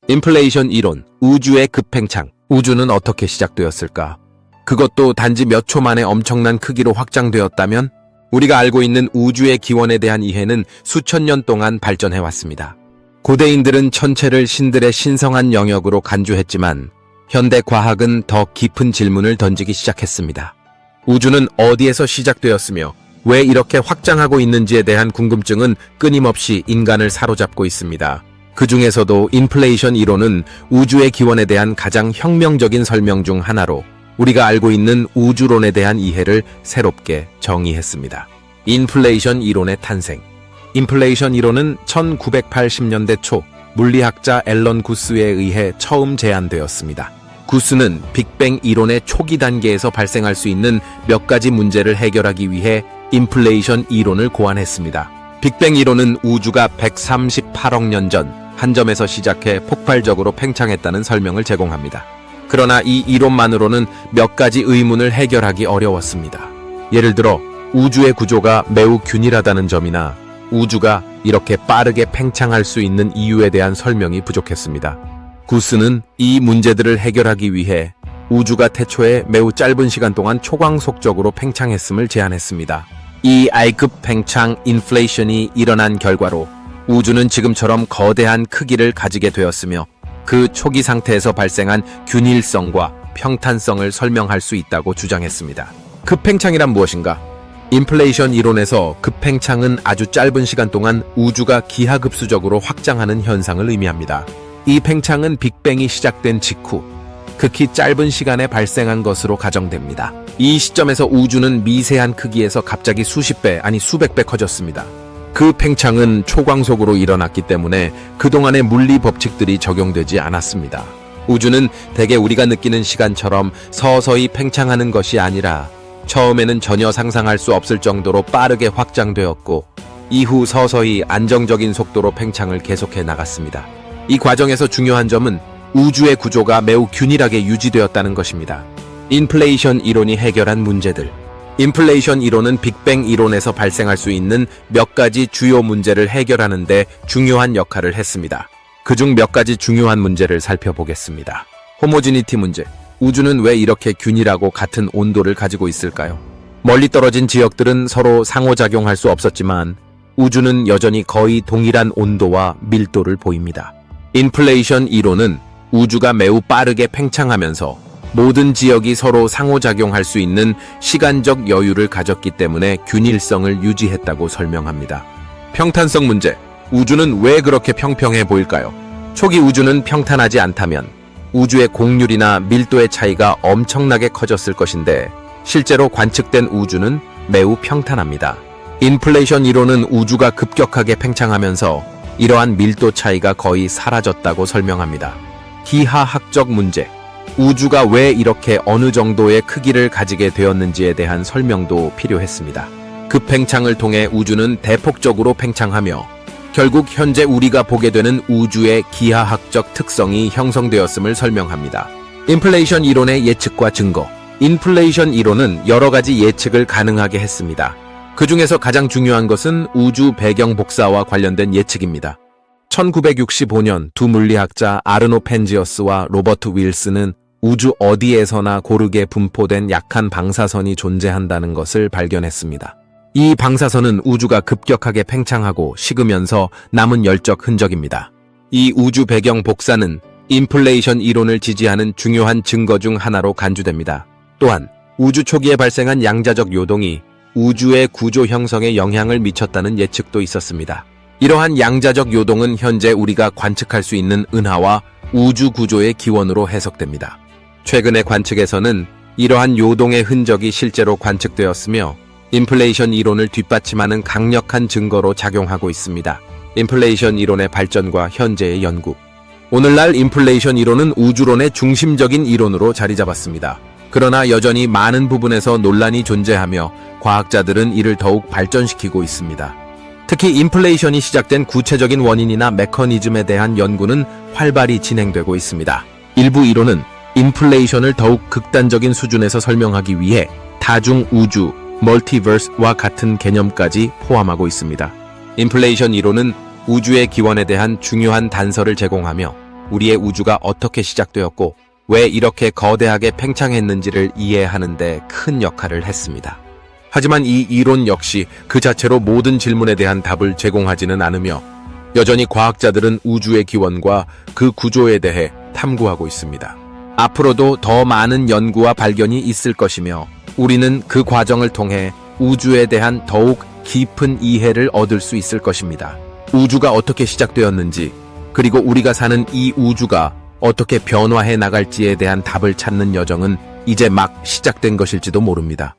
인플레이션 이론, 우주의 급팽창. 우주는 어떻게 시작되었을까? 그것도 단지 몇 초 만에 엄청난 크기로 확장되었다면? 우리가 알고 있는 우주의 기원에 대한 이해는 수천 년 동안 발전해왔습니다. 고대인들은 천체를 신들의 신성한 영역으로 간주했지만 현대 과학은 더 깊은 질문을 던지기 시작했습니다. 우주는 어디에서 시작되었으며 왜 이렇게 확장하고 있는지에 대한 궁금증은 끊임없이 인간을 사로잡고 있습니다. 그 중에서도 인플레이션 이론은 우주의 기원에 대한 가장 혁명적인 설명 중 하나로 우리가 알고 있는 우주론에 대한 이해를 새롭게 정의했습니다. 인플레이션 이론의 탄생. 인플레이션 이론은 1980년대 초 물리학자 앨런 구스에 의해 처음 제안되었습니다. 구스는 빅뱅 이론의 초기 단계에서 발생할 수 있는 몇 가지 문제를 해결하기 위해 인플레이션 이론을 고안했습니다. 빅뱅 이론은 우주가 138억 년 전 한 점에서 시작해 폭발적으로 팽창했다는 설명을 제공합니다. 그러나 이 이론만으로는 몇 가지 의문을 해결하기 어려웠습니다. 예를 들어 우주의 구조가 매우 균일하다는 점이나 우주가 이렇게 빠르게 팽창할 수 있는 이유에 대한 설명이 부족했습니다. 구스는 이 문제들을 해결하기 위해 우주가 태초에 매우 짧은 시간 동안 초광속적으로 팽창했음을 제안했습니다. 이 I급 팽창 인플레이션이 일어난 결과로 우주는 지금처럼 거대한 크기를 가지게 되었으며 그 초기 상태에서 발생한 균일성과 평탄성을 설명할 수 있다고 주장했습니다. 급팽창이란 무엇인가? 인플레이션 이론에서 급팽창은 아주 짧은 시간 동안 우주가 기하급수적으로 확장하는 현상을 의미합니다. 이 팽창은 빅뱅이 시작된 직후 극히 짧은 시간에 발생한 것으로 가정됩니다. 이 시점에서 우주는 미세한 크기에서 갑자기 수십 배, 아니 수백 배 커졌습니다. 그 팽창은 초광속으로 일어났기 때문에 그동안의 물리 법칙들이 적용되지 않았습니다. 우주는 대개 우리가 느끼는 시간처럼 서서히 팽창하는 것이 아니라 처음에는 전혀 상상할 수 없을 정도로 빠르게 확장되었고 이후 서서히 안정적인 속도로 팽창을 계속해 나갔습니다. 이 과정에서 중요한 점은 우주의 구조가 매우 균일하게 유지되었다는 것입니다. 인플레이션 이론이 해결한 문제들. 인플레이션 이론은 빅뱅 이론에서 발생할 수 있는 몇 가지 주요 문제를 해결하는 데 중요한 역할을 했습니다. 그중 몇 가지 중요한 문제를 살펴보겠습니다. 호모지니티 문제. 우주는 왜 이렇게 균일하고 같은 온도를 가지고 있을까요? 멀리 떨어진 지역들은 서로 상호작용할 수 없었지만 우주는 여전히 거의 동일한 온도와 밀도를 보입니다. 인플레이션 이론은 우주가 매우 빠르게 팽창하면서 모든 지역이 서로 상호작용할 수 있는 시간적 여유를 가졌기 때문에 균일성을 유지했다고 설명합니다. 평탄성 문제. 우주는 왜 그렇게 평평해 보일까요? 초기 우주는 평탄하지 않다면 우주의 곡률이나 밀도의 차이가 엄청나게 커졌을 것인데 실제로 관측된 우주는 매우 평탄합니다. 인플레이션 이론은 우주가 급격하게 팽창하면서 이러한 밀도 차이가 거의 사라졌다고 설명합니다. 기하학적 문제. 우주가 왜 이렇게 어느 정도의 크기를 가지게 되었는지에 대한 설명도 필요했습니다. 급팽창을 통해 우주는 대폭적으로 팽창하며 결국 현재 우리가 보게 되는 우주의 기하학적 특성이 형성되었음을 설명합니다. 인플레이션 이론의 예측과 증거. 인플레이션 이론은 여러 가지 예측을 가능하게 했습니다. 그 중에서 가장 중요한 것은 우주 배경 복사와 관련된 예측입니다. 1965년 두 물리학자 아르노 펜지어스와 로버트 윌슨은 우주 어디에서나 고르게 분포된 약한 방사선이 존재한다는 것을 발견했습니다. 이 방사선은 우주가 급격하게 팽창하고 식으면서 남은 열적 흔적입니다. 이 우주 배경 복사는 인플레이션 이론을 지지하는 중요한 증거 중 하나로 간주됩니다. 또한 우주 초기에 발생한 양자적 요동이 우주의 구조 형성에 영향을 미쳤다는 예측도 있었습니다. 이러한 양자적 요동은 현재 우리가 관측할 수 있는 은하와 우주 구조의 기원으로 해석됩니다. 최근의 관측에서는 이러한 요동의 흔적이 실제로 관측되었으며 인플레이션 이론을 뒷받침하는 강력한 증거로 작용하고 있습니다. 인플레이션 이론의 발전과 현재의 연구. 오늘날 인플레이션 이론은 우주론의 중심적인 이론으로 자리 잡았습니다. 그러나 여전히 많은 부분에서 논란이 존재하며 과학자들은 이를 더욱 발전시키고 있습니다. 특히 인플레이션이 시작된 구체적인 원인이나 메커니즘에 대한 연구는 활발히 진행되고 있습니다. 일부 이론은 인플레이션을 더욱 극단적인 수준에서 설명하기 위해 다중 우주, 멀티버스와 같은 개념까지 포함하고 있습니다. 인플레이션 이론은 우주의 기원에 대한 중요한 단서를 제공하며 우리의 우주가 어떻게 시작되었고 왜 이렇게 거대하게 팽창했는지를 이해하는 데 큰 역할을 했습니다. 하지만 이 이론 역시 그 자체로 모든 질문에 대한 답을 제공하지는 않으며 여전히 과학자들은 우주의 기원과 그 구조에 대해 탐구하고 있습니다. 앞으로도 더 많은 연구와 발견이 있을 것이며 우리는 그 과정을 통해 우주에 대한 더욱 깊은 이해를 얻을 수 있을 것입니다. 우주가 어떻게 시작되었는지, 그리고 우리가 사는 이 우주가 어떻게 변화해 나갈지에 대한 답을 찾는 여정은 이제 막 시작된 것일지도 모릅니다.